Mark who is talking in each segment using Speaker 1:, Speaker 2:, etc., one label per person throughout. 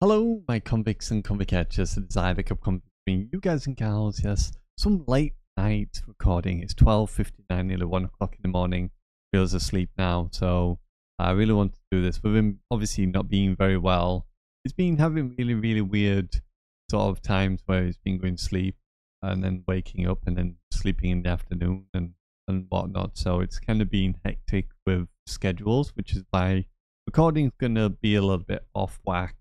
Speaker 1: Hello, my convicts and convict catchers. It's Isaac of Convict between you guys and gals. Yes, some late night recording. It's 12:59, nearly 1 o'clock in the morning. Feels asleep now, so I really want to do this. With him obviously not being very well, he's been having really weird sort of times where he's been going to sleep and then waking up and then sleeping in the afternoon and whatnot. So it's kind of been hectic with schedules, which is why recording's gonna be a little bit off whack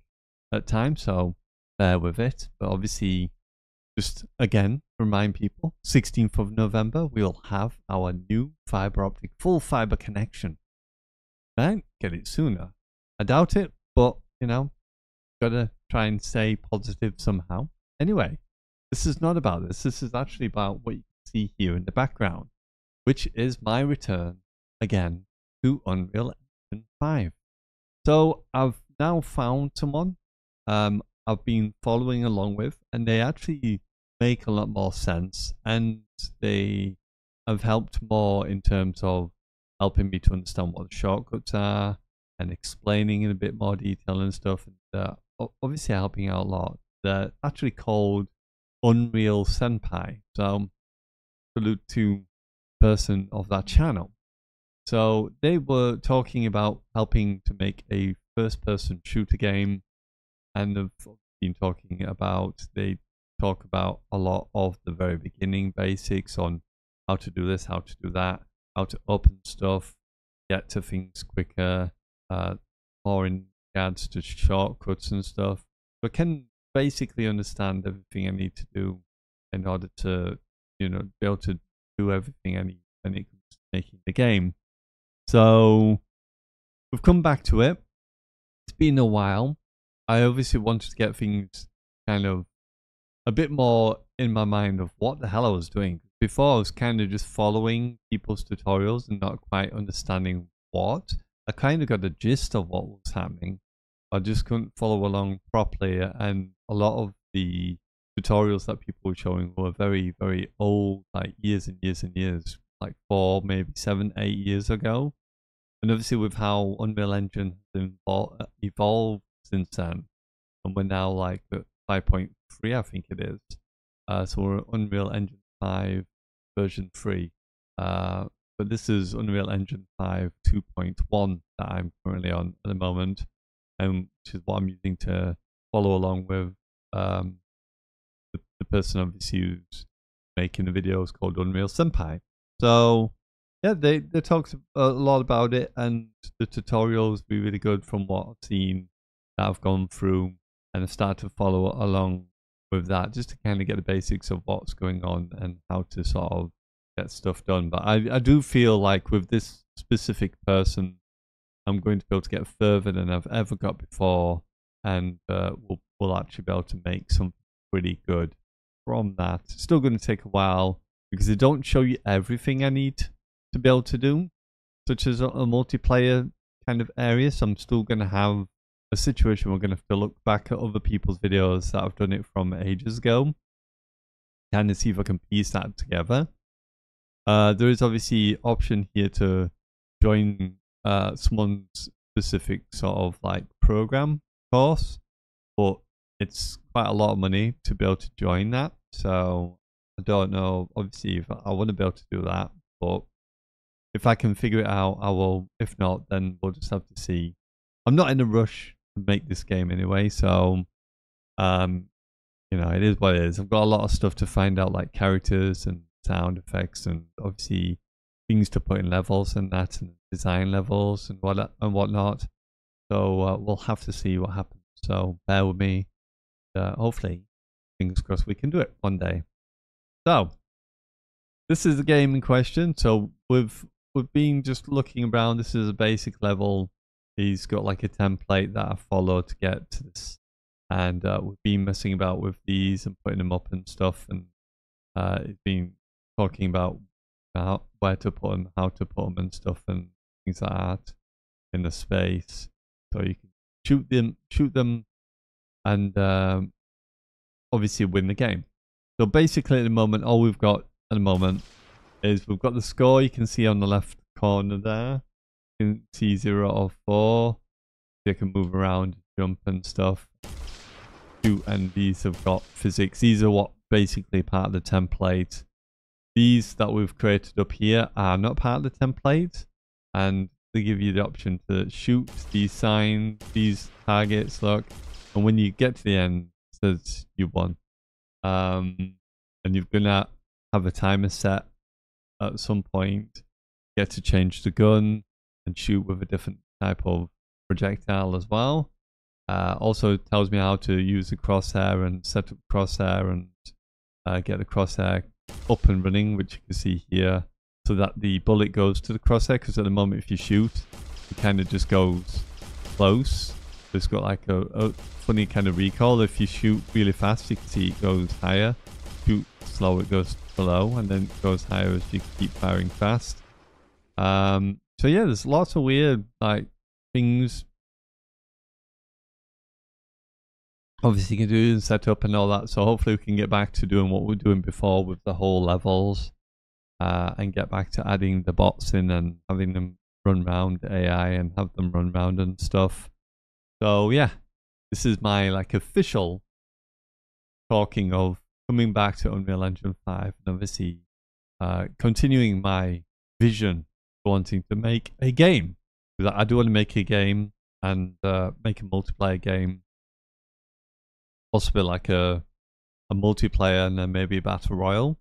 Speaker 1: at times, so bear with it. But obviously, just again, remind people, 16th of November, we'll have our new fiber optic full fiber connection. Might get it sooner. I doubt it, but you know, gotta try and stay positive somehow. Anyway, this is not about this. This is actually about what you can see here in the background, which is my return again to Unreal Engine 5. So I've now found someone I've been following along with, and they actually make a lot more sense, and they have helped more in terms of helping me to understand what the shortcuts are and explaining in a bit more detail and stuff, and obviously helping out a lot. They're actually called Unreal Senpai, so salute to the person of that channel. So they were talking about helping to make a first-person shooter game, and have been talking about, they talk about a lot of the very beginning basics on how to do this, how to do that, how to open stuff, get to things quicker, more in regards to shortcuts and stuff. But can basically understand everything I need to do in order to, you know, be able to do everything I need when it comes to making the game. So we've come back to it. It's been a while. I obviously wanted to get things kind of a bit more in my mind of what the hell I was doing. Before, I was kind of just following people's tutorials and not quite understanding what. I kind of got the gist of what was happening. I just couldn't follow along properly, and a lot of the tutorials that people were showing were very old, like years and years, like 4, maybe 7, 8 years ago. And obviously with how Unreal Engine has evolved since then, and we're now like at 5.3, I think it is. So we're Unreal Engine 5 version 3. But this is Unreal Engine 5 2.1 that I'm currently on at the moment, which is what I'm using to follow along with the person obviously who's making the videos, called Unreal Senpai. So yeah, they talked a lot about it, and the tutorials be really good from what I've seen that I've gone through, and I've started to follow along with that just to kind of get the basics of what's going on and how to sort of get stuff done. But I do feel like with this specific person, I'm going to be able to get further than I've ever got before, and we'll actually be able to make something pretty good from that. It's still going to take a while because they don't show you everything I need to be able to do, such as a multiplayer kind of area. So I'm still going to have a situation where we're going to have to look back at other people's videos that I've done it from ages ago, kind of see if I can piece that together. There is obviously option here to join someone's specific sort of like program course, but it's quite a lot of money to be able to join that. So I don't know, obviously, if I want to be able to do that, but if I can figure it out, I will. If not, then we'll just have to see. I'm not in a rush to make this game anyway, so you know, it is what it is. I've got a lot of stuff to find out, like characters and sound effects, and obviously things to put in levels and that, and design levels and whatnot. So we'll have to see what happens. So bear with me. Hopefully, fingers crossed, we can do it one day. So this is the game in question. So we've been just looking around. This is a basic level. He's got like a template that I follow to get to this, and we've been messing about with these and putting them up and stuff, and it's been talking about where to put them, how to put them and stuff, and things like that in the space, so you can shoot them and obviously win the game. So basically at the moment, all we've got at the moment is we've got the score. You can see on the left corner there, you can see 0 or 4. You can move around, jump and stuff. shoot, and these have got physics. These are what basically part of the template. These that we've created up here are not part of the template, and they give you the option to shoot these signs, these targets, look, and when you get to the end, it says you won. And you're gonna have a timer set at some point. You get to change the gun and shoot with a different type of projectile as well. Also tells me how to use the crosshair and set up crosshair and get the crosshair up and running, which you can see here, so that the bullet goes to the crosshair, because at the moment if you shoot, it kind of just goes close. It's got like a funny kind of recoil. If you shoot really fast, you can see it goes higher. Shoot slow, it goes below, and then it goes higher as you keep firing fast. So yeah, there's lots of weird like things obviously you can do and set up and all that. So hopefully we can get back to doing what we were doing before with the whole levels, and get back to adding the bots in and having them run around AI and have them run around and stuff. So yeah, this is my like official talking of coming back to Unreal Engine 5 and obviously continuing my vision for wanting to make a game. Because I do want to make a game and make a multiplayer game. Possibly like a multiplayer and then maybe a battle royale.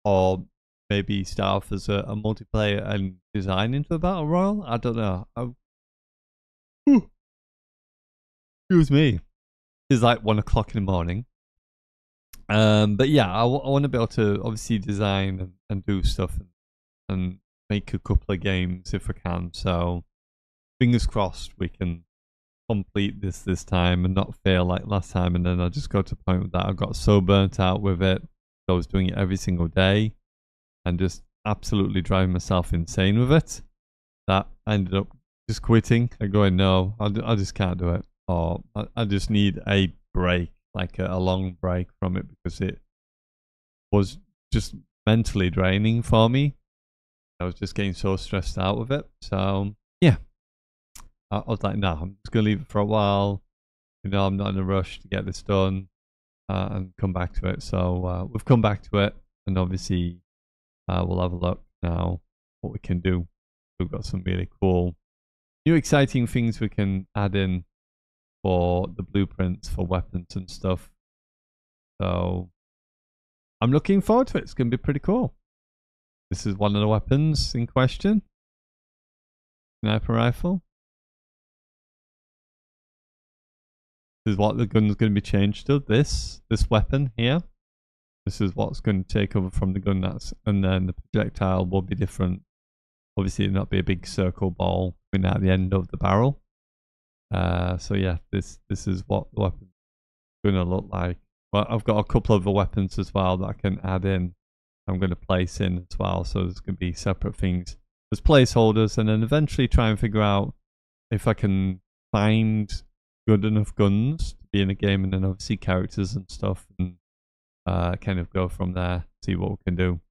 Speaker 1: Or maybe start off as a multiplayer and design into a battle royale. I don't know. Excuse me. It's like 1 o'clock in the morning. But yeah, I want to be able to obviously design and do stuff and make a couple of games if I can. So fingers crossed we can complete this time and not fail like last time. And then I just got to the point that I got so burnt out with it. I was doing it every single day and just absolutely driving myself insane with it, that I ended up just quitting and going, no, I just can't do it. Or I just need a break, like a long break from it, because it was just mentally draining for me. I was just getting so stressed out with it. So yeah, I was like, no, I'm just going to leave it for a while. You know, I'm not in a rush to get this done and come back to it. So we've come back to it, and obviously we'll have a look now what we can do. We've got some really cool, new exciting things we can add in for the blueprints for weapons and stuff. So I'm looking forward to it. It's going to be pretty cool. This is one of the weapons in question. Sniper rifle. This is what the gun's going to be changed to. This weapon here. This is what's going to take over from the gun, and then the projectile will be different. Obviously, it'll not be a big circle ball coming out the end of the barrel. So yeah, this is what the weapon's going to look like. Well, I've got a couple of the weapons as well that I can add in. I'm going to place in as well. So there's going to be separate things as placeholders, and then eventually try and figure out if I can find good enough guns to be in a game, and then obviously characters and stuff, and kind of go from there, see what we can do.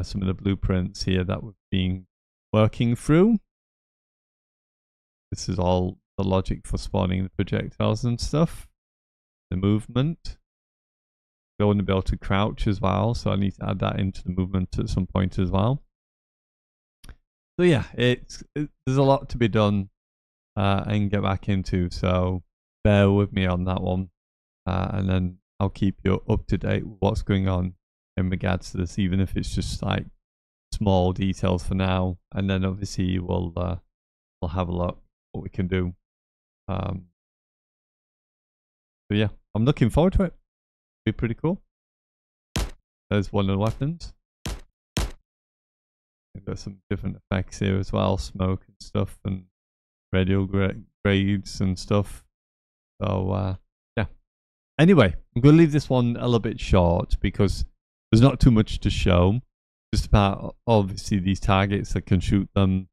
Speaker 1: Some of the blueprints here that we've been working through. This is all the logic for spawning the projectiles and stuff. The movement. I want to be able to crouch as well, so I need to add that into the movement at some point as well. So yeah, there's a lot to be done and get back into, so bear with me on that one, and then I'll keep you up to date with what's going on in regards to this, even if it's just like small details for now, and then obviously we'll have a look what we can do. So yeah, I'm looking forward to it. Be pretty cool. There's one of the weapons. I've got some different effects here as well, smoke and stuff, and radio grades and stuff. So yeah. Anyway, I'm going to leave this one a little bit short because there's not too much to show. Just about obviously these targets that can shoot them.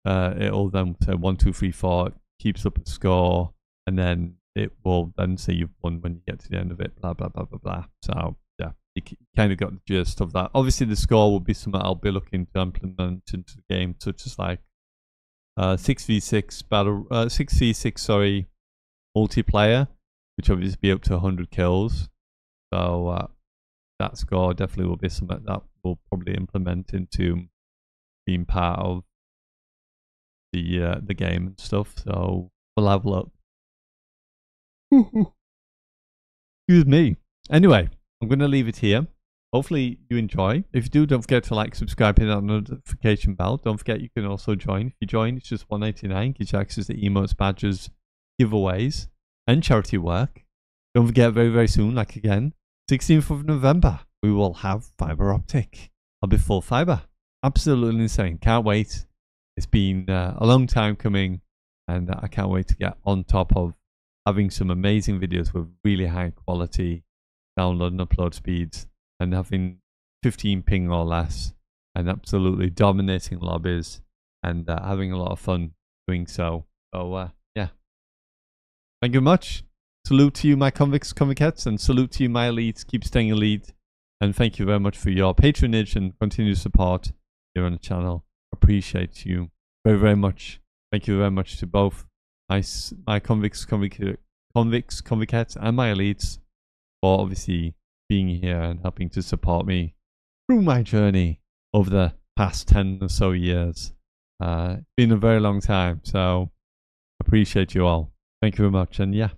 Speaker 1: It'll then say 1, 2, 3, 4. Keeps up a score, and then it will then say you've won when you get to the end of it. Blah blah blah blah blah. So yeah, you kind of got the gist of that. Obviously, the score will be something I'll be looking to implement into the game, such as like 6v6 multiplayer. which obviously be up to 100 kills. So that score definitely will be something that we'll probably implement into being part of the game and stuff. So we'll level up. Excuse me. Anyway, I'm going to leave it here. Hopefully you enjoy. If you do, don't forget to like, subscribe, hit that notification bell. Don't forget you can also join. If you join, it's just $1.99. Gives you access to emotes, badges, giveaways, and charity work. Don't forget, very, very soon, like again, 16th of November, we will have fiber optic. I'll be full fiber. Absolutely insane. Can't wait. It's been a long time coming, and I can't wait to get on top of having some amazing videos with really high quality download and upload speeds, and having 15 ping or less, and absolutely dominating lobbies, and having a lot of fun doing so. So yeah, thank you very much. Salute to you, my convicts, convicts, and salute to you, my elites. Keep staying elite, and thank you very much for your patronage and continued support here on the channel. Appreciate you very, very much. Thank you very much to both my convicts, convicts, and my elites for obviously being here and helping to support me through my journey over the past 10 or so years. It's been a very long time, so appreciate you all. Thank you very much, and yeah.